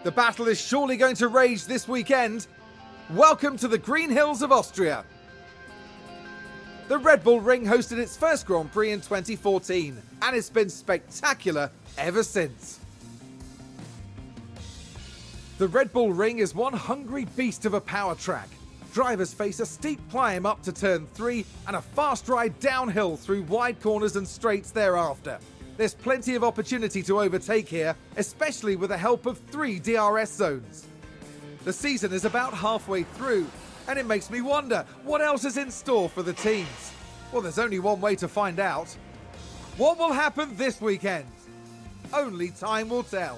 The battle is surely going to rage this weekend. Welcome to the Green Hills of Austria. The Red Bull Ring hosted its first Grand Prix in 2014, and it's been spectacular ever since. The Red Bull Ring is one hungry beast of a power track. Drivers face a steep climb up to turn 3 and a fast ride downhill through wide corners and straights thereafter. There's plenty of opportunity to overtake here, especially with the help of 3 DRS zones. The season is about halfway through, and it makes me wonder what else is in store for the teams. Well, there's only one way to find out. What will happen this weekend? Only time will tell.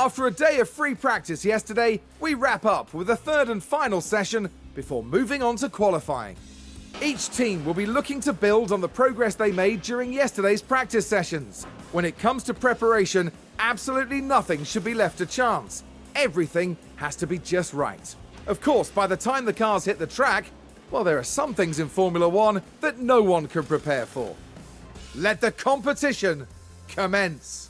After a day of free practice yesterday, we wrap up with the third and final session before moving on to qualifying. Each team will be looking to build on the progress they made during yesterday's practice sessions. When it comes to preparation, absolutely nothing should be left to chance. Everything has to be just right. Of course, by the time the cars hit the track, well, there are some things in Formula One that no one can prepare for. Let the competition commence.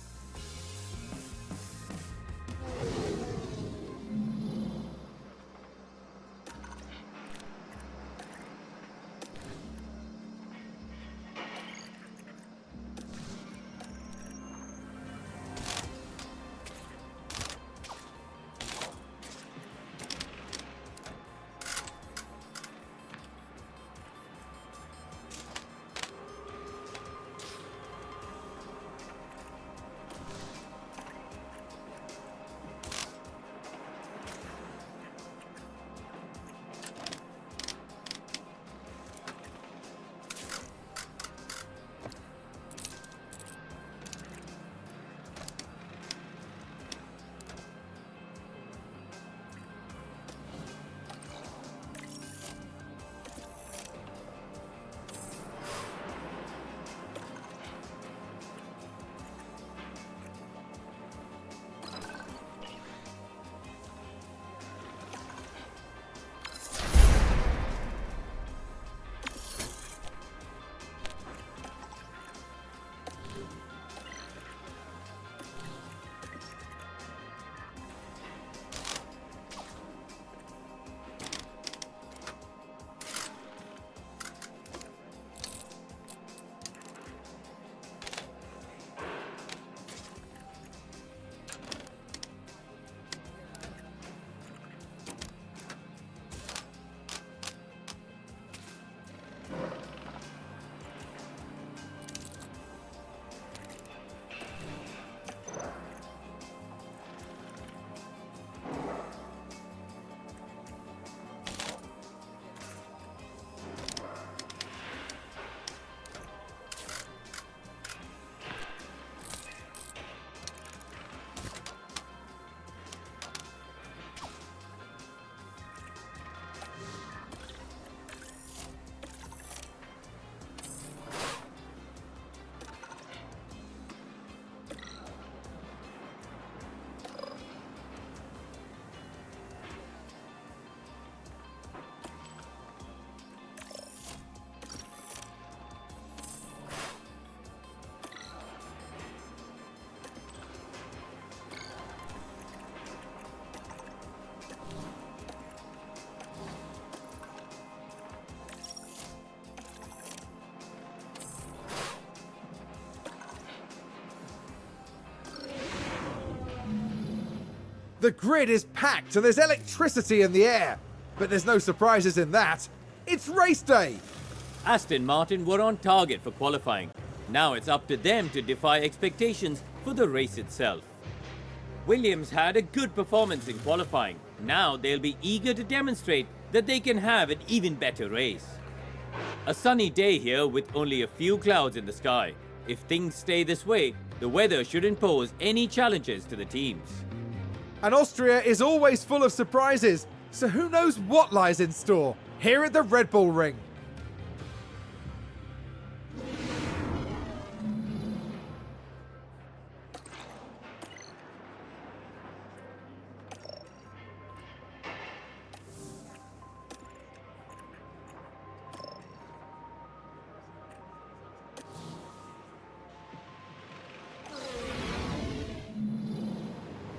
The grid is packed and there's electricity in the air. But there's no surprises in that. It's race day. Aston Martin were on target for qualifying. Now it's up to them to defy expectations for the race itself. Williams had a good performance in qualifying. Now they'll be eager to demonstrate that they can have an even better race. A sunny day here with only a few clouds in the sky. If things stay this way, the weather shouldn't pose any challenges to the teams. And Austria is always full of surprises, so who knows what lies in store here at the Red Bull Ring.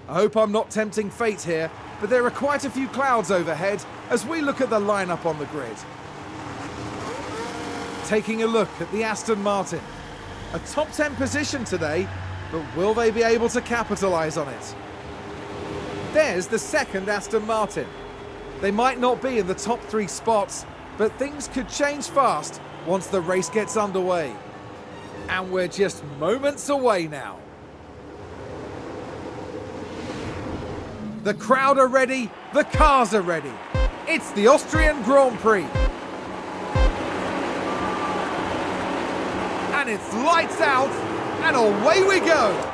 I hope I'm not tempting fate here, but there are quite a few clouds overhead as we look at the lineup on the grid. Taking a look at the Aston Martin. A top 10 position today, but will they be able to capitalise on it? There's the second Aston Martin. They might not be in the top 3 spots, but things could change fast once the race gets underway. And we're just moments away now. The crowd are ready, the cars are ready. It's the Austrian Grand Prix. And it's lights out, and away we go.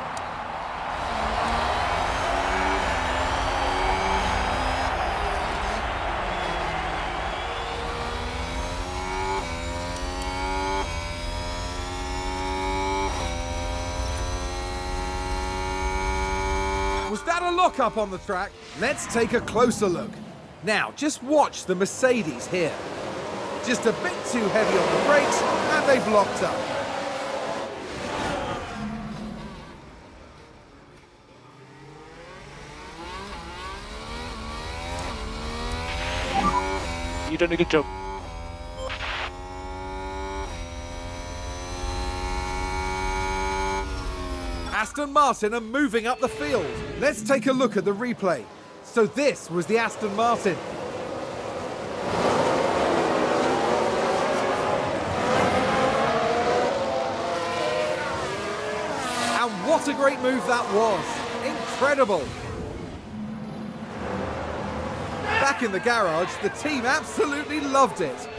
Was that a lock-up on the track? Let's take a closer look. Now, just watch the Mercedes here. Just a bit too heavy on the brakes, and they've locked up. You've done a good job. Aston Martin are moving up the field. Let's take a look at the replay. So this was the Aston Martin. And what a great move that was. Incredible. Back in the garage, the team absolutely loved it.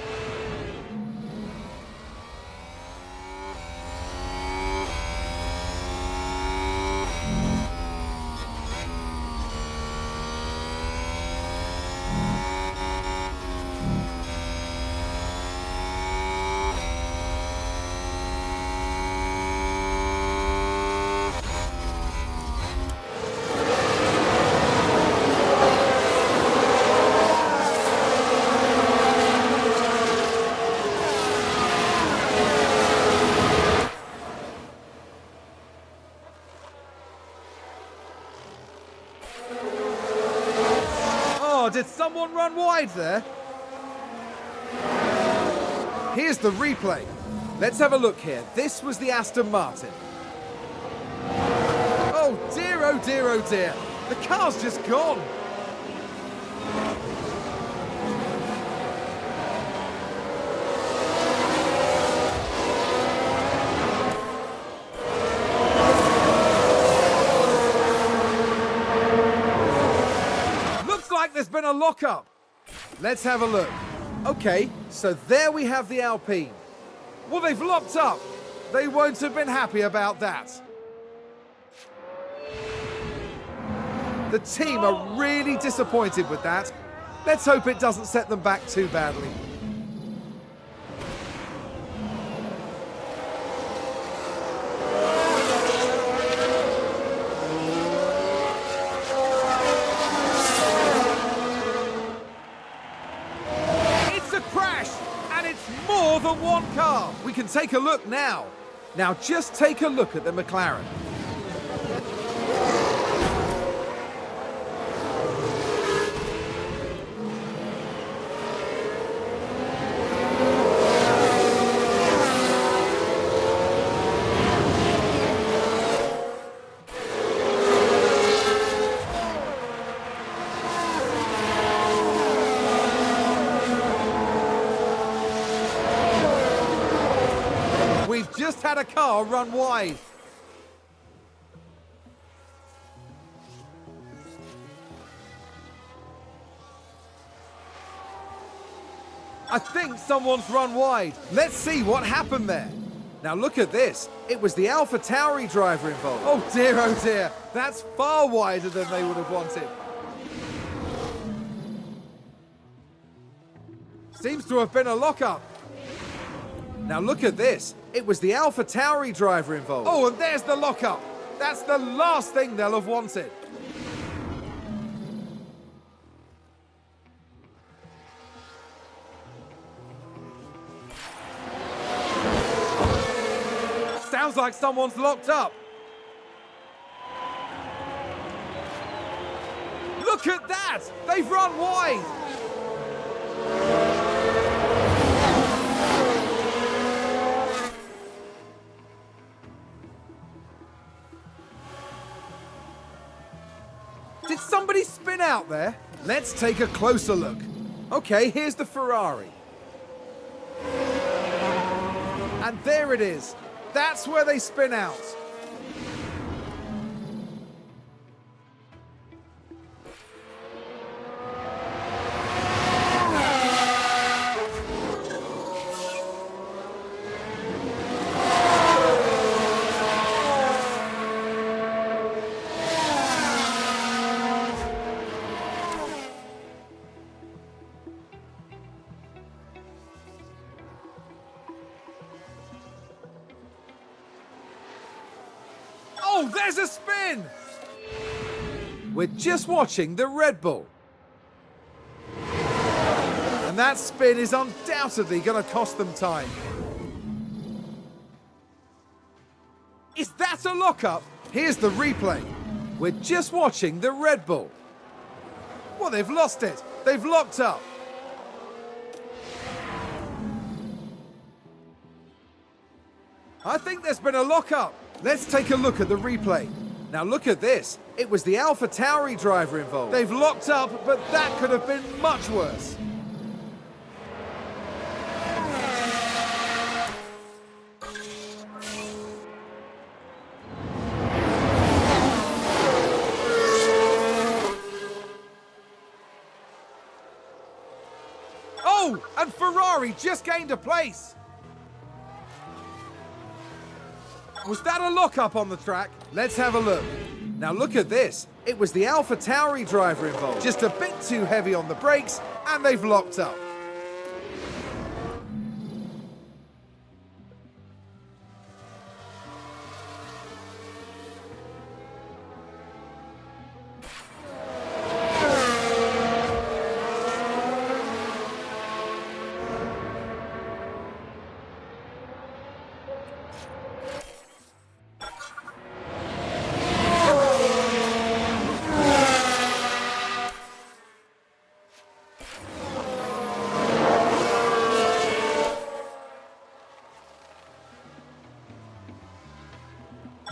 Did someone run wide there? Here's the replay. Let's have a look here. This was the Aston Martin. Oh dear, oh dear, oh dear. The car's just gone. There's been a lock-up. Let's have a look. Okay, so there we have the Alpine. Well, they've locked up. They won't have been happy about that. The team are really disappointed with that. Let's hope it doesn't set them back too badly. More than one car. We can take a look now. Now just take a look at the McLaren. just had a car run wide. I think someone's run wide. Let's see what happened there. Now look at this. It was the AlphaTauri driver involved. Oh dear, that's far wider than they would have wanted. Seems to have been a lockup. Now look at this. It was the AlphaTauri driver involved. Oh, and there's the lockup. That's the last thing they'll have wanted. Sounds like someone's locked up. Look at that! They've run wide! Did somebody spin out there? Let's take a closer look. Okay, here's the Ferrari. And there it is. That's where they spin out. Oh, there's a spin! We're just watching the Red Bull. And that spin is undoubtedly going to cost them time. Is that a lockup? Here's the replay. We're just watching the Red Bull. Well, they've lost it. They've locked up. I think there's been a lockup. Let's take a look at the replay. Now look at this. It was the AlphaTauri driver involved. They've locked up, but that could have been much worse. Oh, and Ferrari just gained a place. Was that a lockup on the track? Let's have a look. Now look at this. It was the AlphaTauri driver involved. Just a bit too heavy on the brakes, and they've locked up.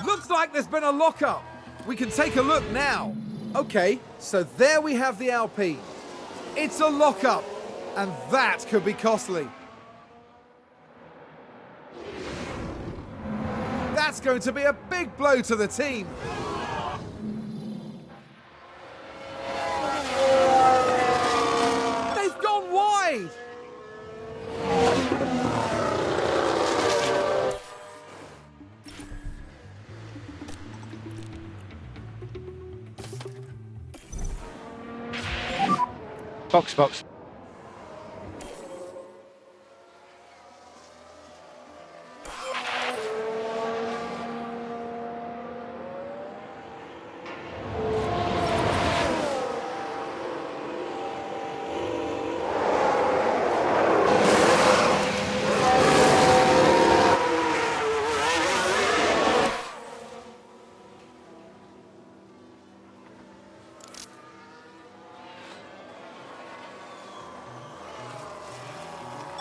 Looks like there's been a lockup. We can take a look now. Okay, so there we have the Alpine. It's a lockup, and that could be costly. That's going to be a big blow to the team. They've gone wide. Box.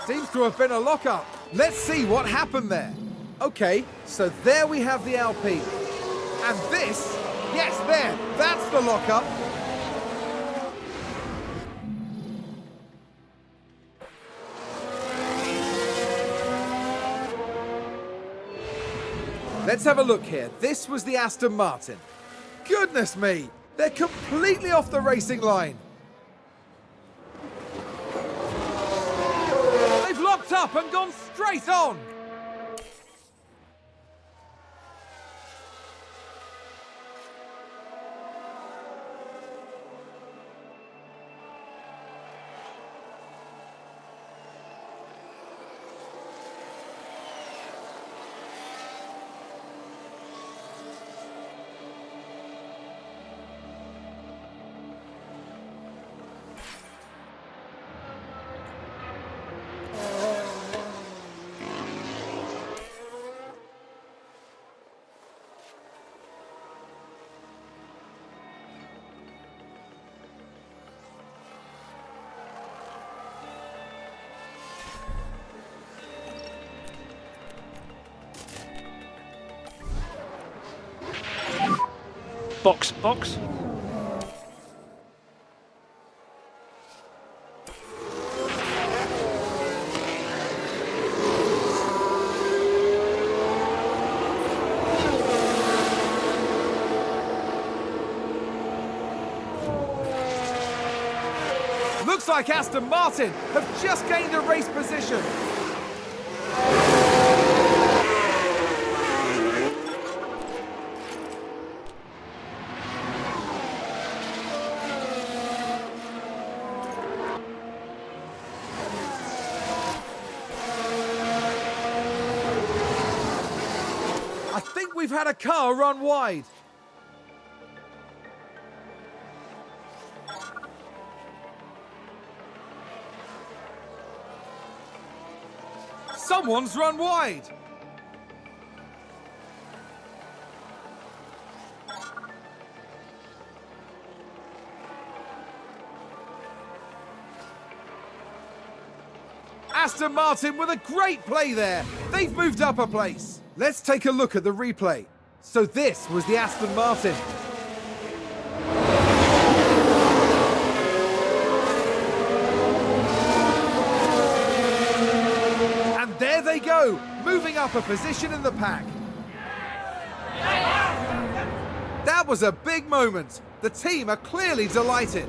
Seems to have been a lockup. Let's see what happened there. Okay, so there we have the Alpine. And this, yes, there, that's the lockup. Let's have a look here. This was the Aston Martin. Goodness me, they're completely off the racing line. They've locked up and gone straight on. Box. Looks like Aston Martin have just gained a race position. I think we've had a car run wide. Someone's run wide. Aston Martin with a great play there. They've moved up a place. Let's take a look at the replay. So this was the Aston Martin. And there they go, moving up a position in the pack. That was a big moment. The team are clearly delighted.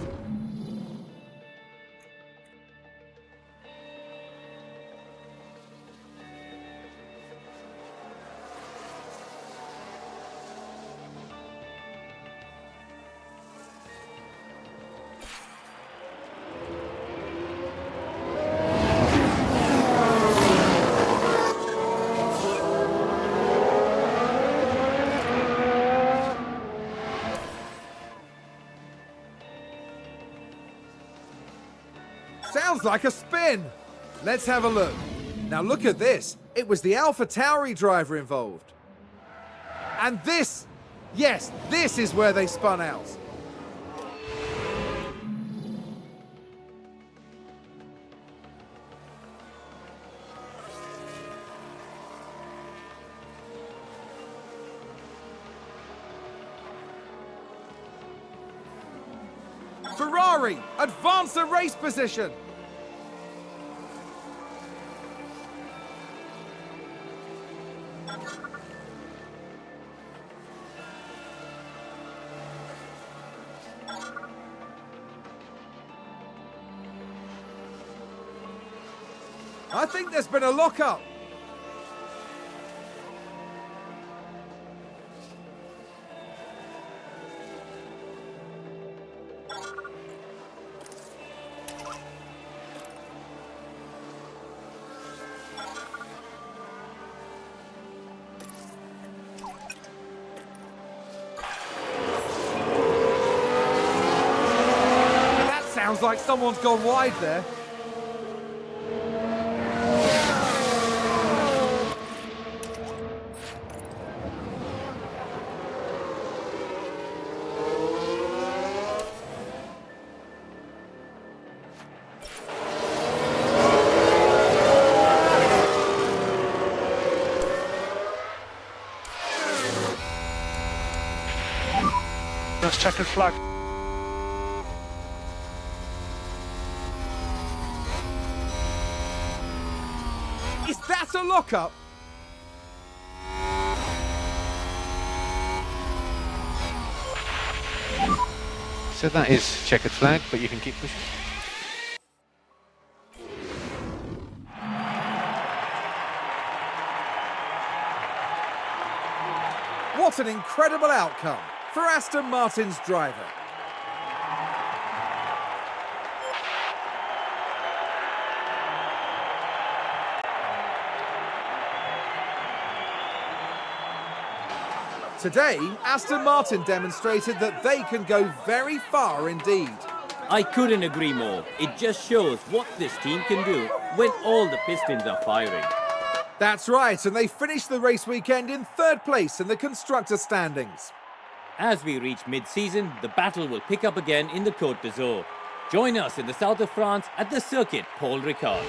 Sounds like a spin. Let's have a look. Now look at this. It was the AlphaTauri driver involved. And this, yes, this is where they spun out. Ferrari advance the race position. I think there's been a lockup. That sounds like someone's gone wide there. That's checkered flag. Is that a lockup? So that is checkered flag, but you can keep pushing. What an incredible outcome for Aston Martin's driver. Today, Aston Martin demonstrated that they can go very far indeed. I couldn't agree more. It just shows what this team can do when all the pistons are firing. That's right, and they finished the race weekend in third place in the constructor standings. As we reach mid-season, the battle will pick up again in the Côte d'Azur. Join us in the south of France at the circuit Paul Ricard.